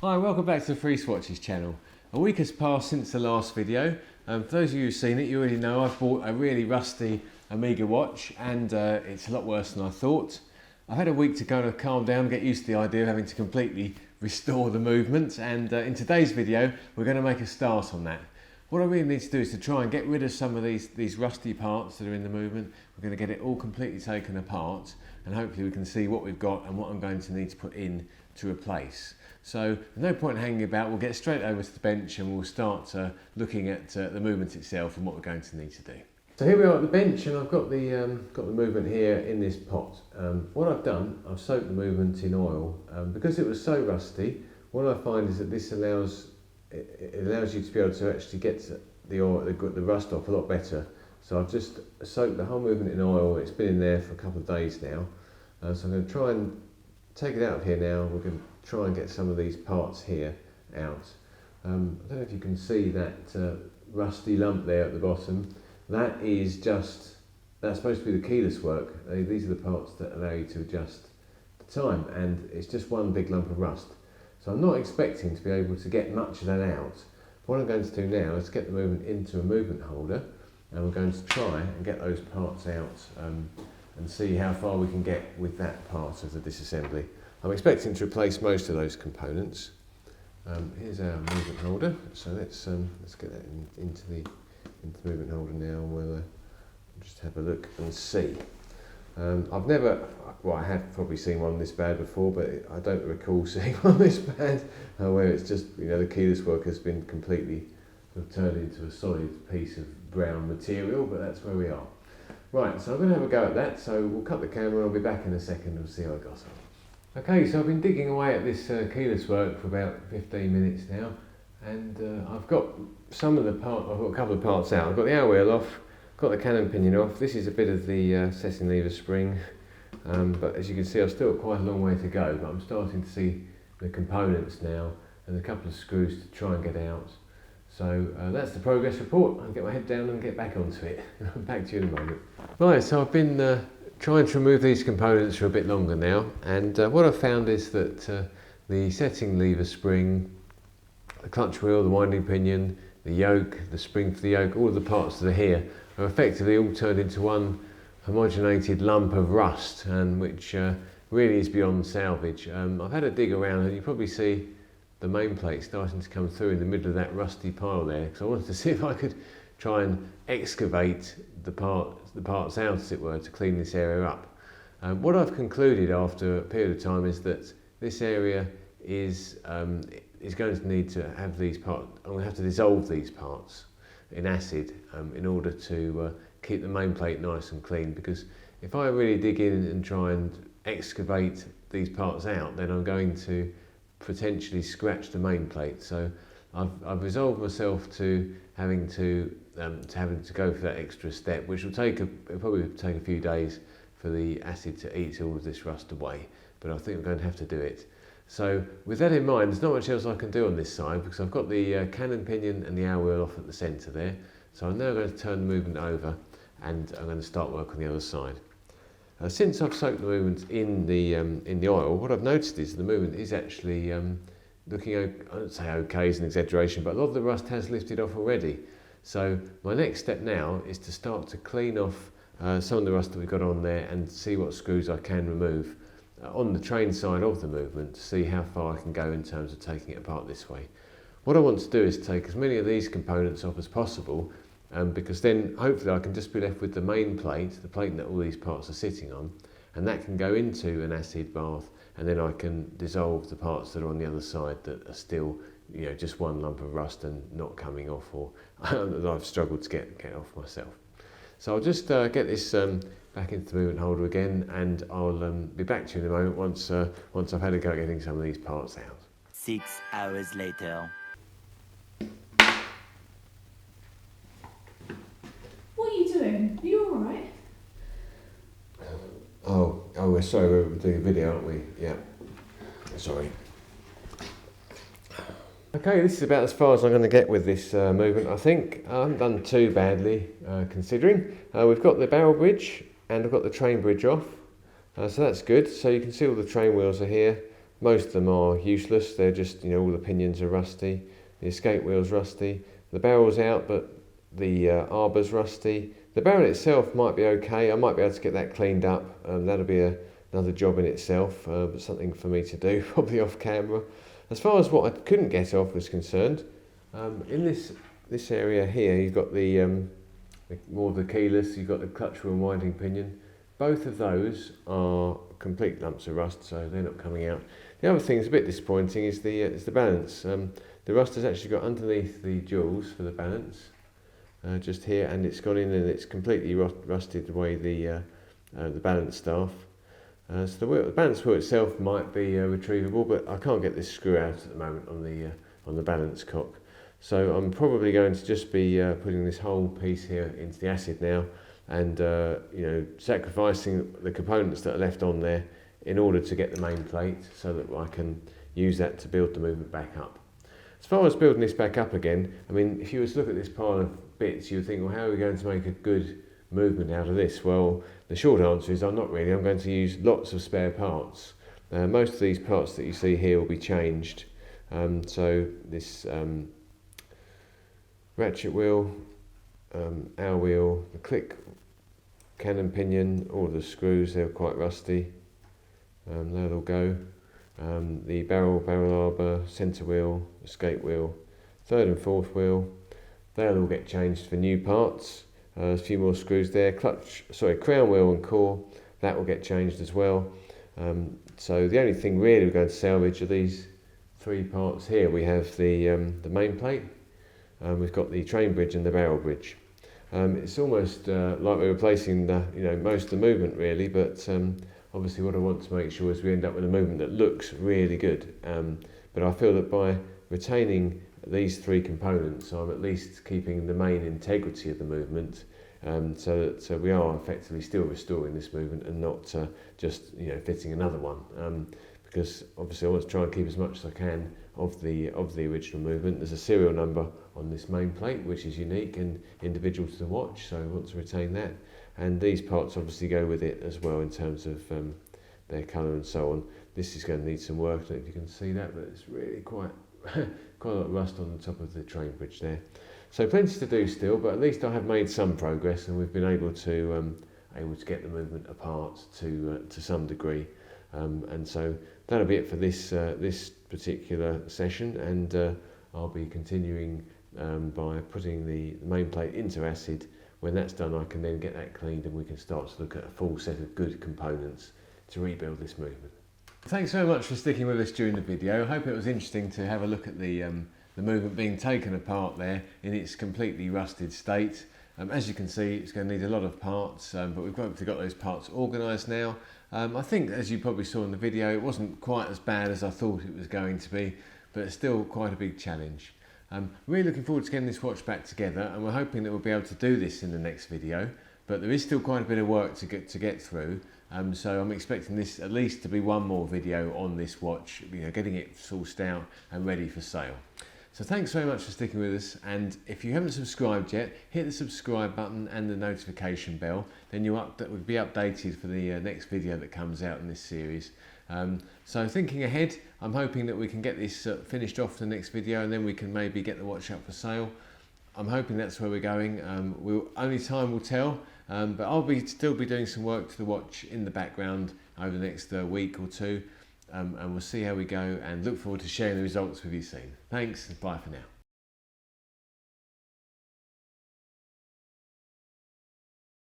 Hi, welcome back to the Free Swatches channel. A week has passed since the last video. For those of you who've seen it, you already know I've bought a really rusty Omega watch and it's a lot worse than I thought. I've had a week to kind of calm down, get used to the idea of having to completely restore the movement, and in today's video we're going to make a start on that. What I really need to do is to try and get rid of some of these rusty parts that are in the movement. We're going to get it all completely taken apart and hopefully we can see what we've got and what I'm going to need to put in to replace. So no point hanging about, we'll get straight over to the bench and we'll start looking at the movement itself and what we're going to need to do. So here we are at the bench and I've got the movement here in this pot. What I've done, I've soaked the movement in oil. Because it was so rusty, what I find is that this allows you to be able to actually get the rust off a lot better. So I've just soaked the whole movement in oil. It's been in there for a couple of days now. So I'm going to try and take it out of here now. We're going to try and get some of these parts here out. I don't know if you can see that rusty lump there at the bottom. That's supposed to be the keyless work. These are the parts that allow you to adjust the time, and it's just one big lump of rust. So I'm not expecting to be able to get much of that out. What I'm going to do now is get the movement into a movement holder, and we're going to try and get those parts out and see how far we can get with that part of the disassembly. I'm expecting to replace most of those components. Here's our movement holder, so let's get that into the movement holder now, and we'll just have a look and see. I have probably seen one this bad before, but I don't recall seeing one this bad, where it's just, the keyless work has been completely turned into a solid piece of brown material, but that's where we are. Right, so I'm going to have a go at that, so we'll cut the camera and I'll be back in a second and see how I got on. Okay, so I've been digging away at this keyless work for about 15 minutes now, and I've got I've got a couple of parts out. I've got the hour wheel off, got the cannon pinion off. This is a bit of the setting lever spring, but as you can see I've still got quite a long way to go, but I'm starting to see the components now and a couple of screws to try and get out. So that's the progress report. I'll get my head down and get back onto it. Back to you in a moment. Right, so I've been trying to remove these components for a bit longer now, and what I've found is that the setting lever spring, the clutch wheel, the winding pinion, the yoke, the spring for the yoke, all of the parts that are here are effectively all turned into one homogenated lump of rust, and which really is beyond salvage. I've had a dig around and you probably see the main plate starting to come through in the middle of that rusty pile there, because I wanted to see if I could try and excavate the parts out, as it were, to clean this area up. What I've concluded after a period of time is that this area is going to need to have these parts. I'm going to have to dissolve these parts in acid in order to keep the main plate nice and clean, because if I really dig in and try and excavate these parts out, then I'm going to potentially scratch the main plate. So I've resolved myself to having to go for that extra step, which will probably take a few days for the acid to eat all of this rust away, but I think I'm going to have to do it. So with that in mind, there's not much else I can do on this side, because I've got the cannon pinion and the hour wheel off at the centre there. So I'm now going to turn the movement over and I'm going to start work on the other side. Since I've soaked the movement in the oil, what I've noticed is the movement is actually looking, I don't say okay is an exaggeration, but a lot of the rust has lifted off already. So my next step now is to start to clean off some of the rust that we've got on there and see what screws I can remove on the train side of the movement to see how far I can go in terms of taking it apart this way. What I want to do is take as many of these components off as possible, because then hopefully I can just be left with the main plate, the plate that all these parts are sitting on, and that can go into an acid bath, and then I can dissolve the parts that are on the other side that are still just one lump of rust and not coming off, or that I've struggled to get off myself. So I'll just get this back into the movement holder again, and I'll be back to you in a moment once I've had a go at getting some of these parts out. 6 hours later. What are you doing? Are you alright? Oh, we're sorry, we're doing a video, aren't we? Yeah. Sorry. Okay, this is about as far as I'm going to get with this movement, I think. I haven't done too badly, considering. We've got the barrel bridge and I've got the train bridge off, so that's good. So you can see all the train wheels are here. Most of them are useless. They're just, all the pinions are rusty, the escape wheel's rusty, the barrel's out, but the arbour's rusty. The barrel itself might be okay. I might be able to get that cleaned up. That'll be another job in itself, but something for me to do, probably off camera. As far as what I couldn't get off was concerned, in this area here, you've got the more of the keyless, you've got the clutch wheel and winding pinion. Both of those are complete lumps of rust, so they're not coming out. The other thing that's a bit disappointing is the balance. The rust has actually got underneath the jewels for the balance, just here, and it's gone in and it's completely rusted away the balance staff. So the balance wheel itself might be retrievable, but I can't get this screw out at the moment on the balance cock. So I'm probably going to just be putting this whole piece here into the acid now, and sacrificing the components that are left on there in order to get the main plate, so that I can use that to build the movement back up. As far as building this back up again, I mean, if you were to look at this pile of bits, you would think, well, how are we going to make a good movement out of this? Well, the short answer is I'm not really. I'm going to use lots of spare parts. Most of these parts that you see here will be changed. So this ratchet wheel, our wheel, the click cannon pinion, all of the screws, they're quite rusty. They'll all go. The barrel arbor, centre wheel, escape wheel, third and fourth wheel, they'll all get changed for new parts. There's a few more screws there. Crown wheel and core, that will get changed as well. So the only thing really we're going to salvage are these three parts here. We have the main plate, we've got the train bridge and the barrel bridge. It's almost like we're replacing most of the movement really, but obviously what I want to make sure is we end up with a movement that looks really good. But I feel that by retaining these three components, I'm at least keeping the main integrity of the movement, so that we are effectively still restoring this movement and not just fitting another one. Because obviously I want to try and keep as much as I can of the original movement. There's a serial number on this main plate which is unique and individual to the watch, so I want to retain that. And these parts obviously go with it as well in terms of their colour and so on. This is going to need some work. I don't know if you can see that, but it's really quite a lot of rust on the top of the train bridge there. So plenty to do still, but at least I have made some progress, and we've been able to get the movement apart to some degree. And so that'll be it for this particular session, and I'll be continuing by putting the main plate into acid. When that's done, I can then get that cleaned and we can start to look at a full set of good components to rebuild this movement. Thanks very much for sticking with us during the video. I hope it was interesting to have a look at the movement being taken apart there in its completely rusted state. As you can see, it's going to need a lot of parts, but we've hopefully got those parts organised now. I think, as you probably saw in the video, it wasn't quite as bad as I thought it was going to be, but it's still quite a big challenge. Really looking forward to getting this watch back together, and we're hoping that we'll be able to do this in the next video, but there is still quite a bit of work to get through. So I'm expecting this at least to be one more video on this watch, getting it sourced out and ready for sale. So thanks very much for sticking with us, and if you haven't subscribed yet, hit the subscribe button and the notification bell, then you'll be updated for the next video that comes out in this series. So thinking ahead, I'm hoping that we can get this finished off for the next video, and then we can maybe get the watch up for sale. I'm hoping that's where we're going. Only time will tell, but I'll still be doing some work to the watch in the background over the next week or two, and we'll see how we go, and look forward to sharing the results with you soon. Thanks, and bye for now.